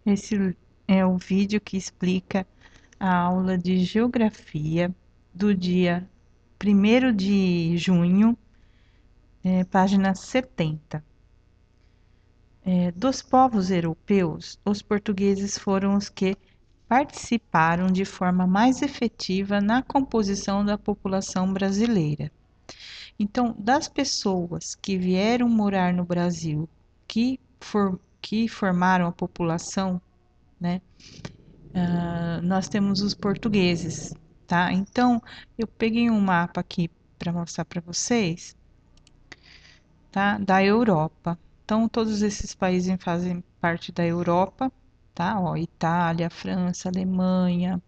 Esse é o vídeo que explica a aula de geografia do dia 1º de junho, página 70. Dos povos europeus, os portugueses foram os que participaram de forma mais efetiva na composição da população brasileira. Então, das pessoas que vieram morar no Brasil, que formaram a população, né? Nós temos os portugueses, tá? Então, eu peguei um mapa aqui para mostrar para vocês, tá? Da Europa. Então, todos esses países fazem parte da Europa, tá? Ó, Itália, França, Alemanha,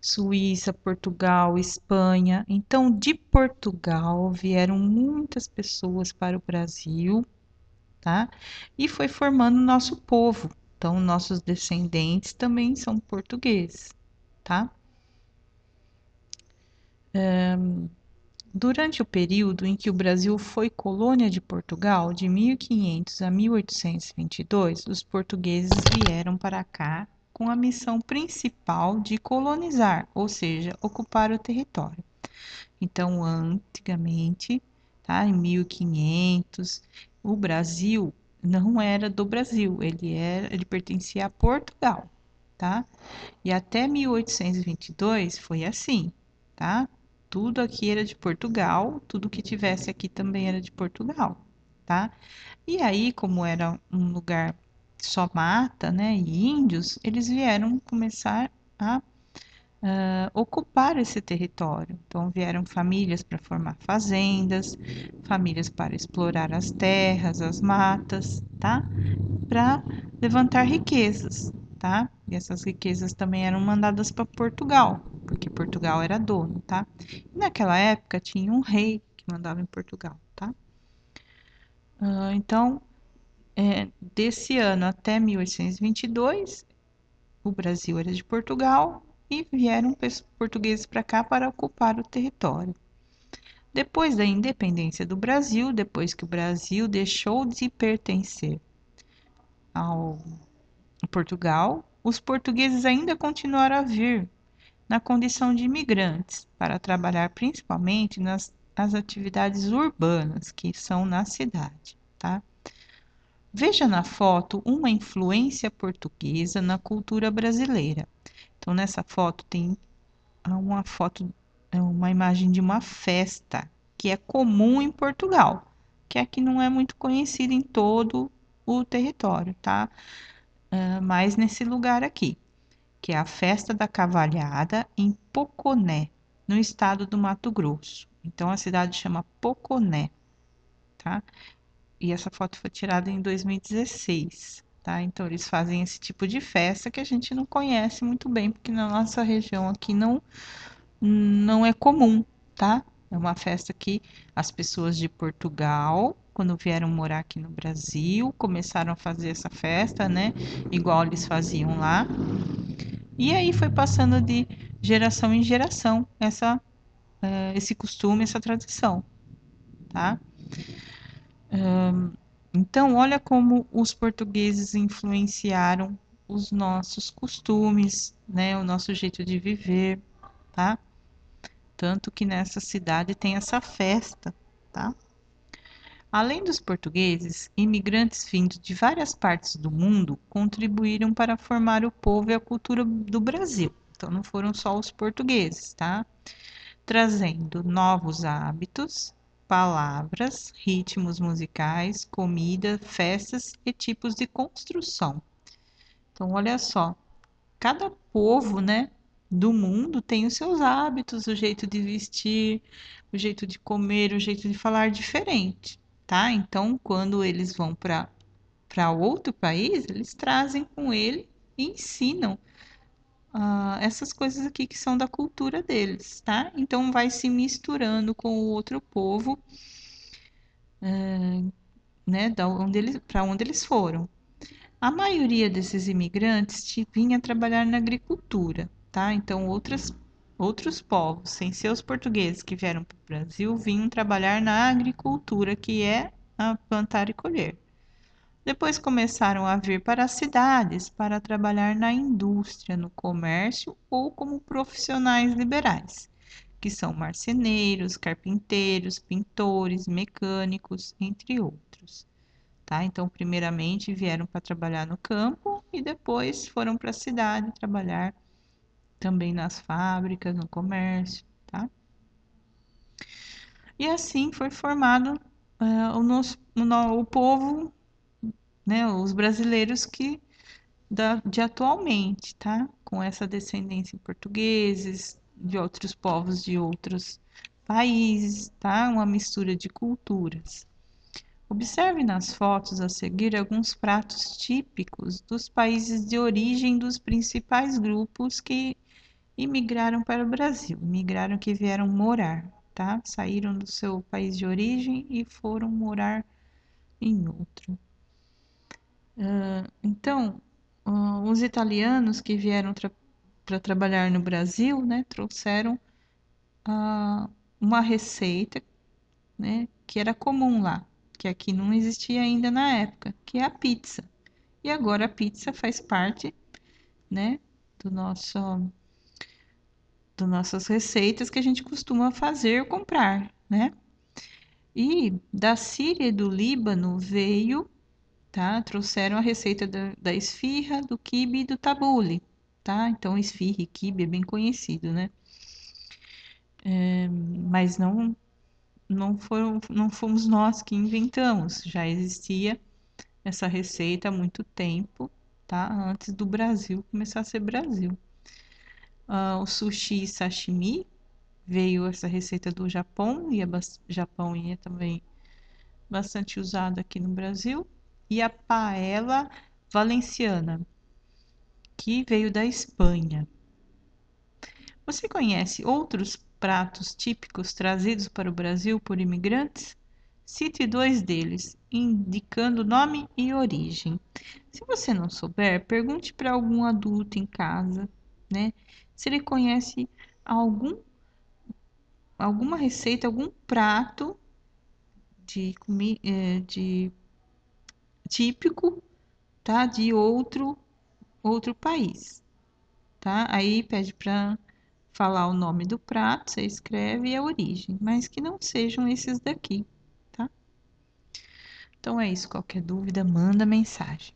Suíça, Portugal, Espanha. Então, de Portugal vieram muitas pessoas para o Brasil, tá? E foi formando o nosso povo. Então, nossos descendentes também são portugueses, tá? Durante o período em que o Brasil foi colônia de Portugal, de 1500 a 1822, os portugueses vieram para cá com a missão principal de colonizar, ou seja, ocupar o território. Então, antigamente, tá, em 1500, o Brasil não era do Brasil, ele pertencia a Portugal, tá? E até 1822 foi assim, tá? Tudo aqui era de Portugal, tudo que tivesse aqui também era de Portugal, tá? E aí, como era um lugar só mata, né, e índios, eles vieram começar a ocupar esse território. Então, vieram famílias para formar fazendas, famílias para explorar as terras, as matas, tá? Para levantar riquezas, tá? E essas riquezas também eram mandadas para Portugal, porque Portugal era dono, tá? E naquela época tinha um rei que mandava em Portugal, tá? Então, desse ano até 1822, o Brasil era de Portugal e vieram portugueses para cá para ocupar o território. Depois da independência do Brasil, depois que o Brasil deixou de pertencer ao Portugal, os portugueses ainda continuaram a vir na condição de imigrantes para trabalhar principalmente nas as atividades urbanas, que são na cidade, tá? Veja na foto uma influência portuguesa na cultura brasileira. Então, nessa foto tem uma foto, uma imagem de uma festa que é comum em Portugal, que aqui não é muito conhecida em todo o território, tá? Mas nesse lugar aqui, que é a Festa da Cavalhada em Poconé, no estado do Mato Grosso. Então a cidade chama Poconé, tá? E essa foto foi tirada em 2016, tá? Então eles fazem esse tipo de festa que a gente não conhece muito bem, porque na nossa região aqui não é comum, tá? É uma festa que as pessoas de Portugal, quando vieram morar aqui no Brasil, começaram a fazer essa festa, né? Igual eles faziam lá. E aí foi passando de geração em geração esse costume, essa tradição, tá? Então, olha como os portugueses influenciaram os nossos costumes, né? O nosso jeito de viver, tá? Tanto que nessa cidade tem essa festa, tá? Além dos portugueses, imigrantes vindos de várias partes do mundo contribuíram para formar o povo e a cultura do Brasil. Então, não foram só os portugueses, tá? Trazendo novos hábitos, palavras, ritmos musicais, comida, festas e tipos de construção. Então, olha só, cada povo, né, do mundo tem os seus hábitos, o jeito de vestir, o jeito de comer, o jeito de falar diferente, tá? Então, quando eles vão para outro país, eles trazem com ele e ensinam essas coisas aqui que são da cultura deles, tá? Então, vai se misturando com o outro povo, né, para onde eles foram. A maioria desses imigrantes vinha trabalhar na agricultura, tá? Então, outros povos, sem ser os portugueses que vieram para o Brasil, vinham trabalhar na agricultura, que é a plantar e colher. Depois começaram a vir para as cidades para trabalhar na indústria, no comércio ou como profissionais liberais, que são marceneiros, carpinteiros, pintores, mecânicos, entre outros. Tá? Então, primeiramente vieram para trabalhar no campo e depois foram para a cidade trabalhar também nas fábricas, no comércio, tá? E assim foi formado o povo, né, os brasileiros de atualmente, tá? Com essa descendência em portugueses, de outros povos de outros países, tá? Uma mistura de culturas. Observe nas fotos a seguir alguns pratos típicos dos países de origem dos principais grupos que imigraram para o Brasil, imigraram que vieram morar, tá? Saíram do seu país de origem e foram morar em outro. Então, os italianos que vieram para trabalhar no Brasil, né, trouxeram uma receita, né, que era comum lá, que aqui não existia ainda na época, que é a pizza. E agora a pizza faz parte, né, do nosso, das nossas receitas que a gente costuma fazer ou comprar, né? E da Síria e do Líbano veio, tá? Trouxeram a receita da esfirra, do quibe e do tabule, tá? Então, esfirra e quibe é bem conhecido, né? Mas não fomos nós que inventamos, já existia essa receita há muito tempo, tá? Antes do Brasil começar a ser Brasil. O sushi e sashimi veio essa receita do Japão, e Japão e é também bastante usado aqui no Brasil. E a paella valenciana, que veio da Espanha. Você conhece outros pratos típicos trazidos para o Brasil por imigrantes? Cite dois deles, indicando nome e origem. Se você não souber, pergunte para algum adulto em casa, né? Se ele conhece algum, alguma receita, algum prato de típico, tá? De outro país, tá? Aí pede para falar o nome do prato, você escreve e a origem, mas que não sejam esses daqui, tá? Então é isso. Qualquer dúvida, manda mensagem.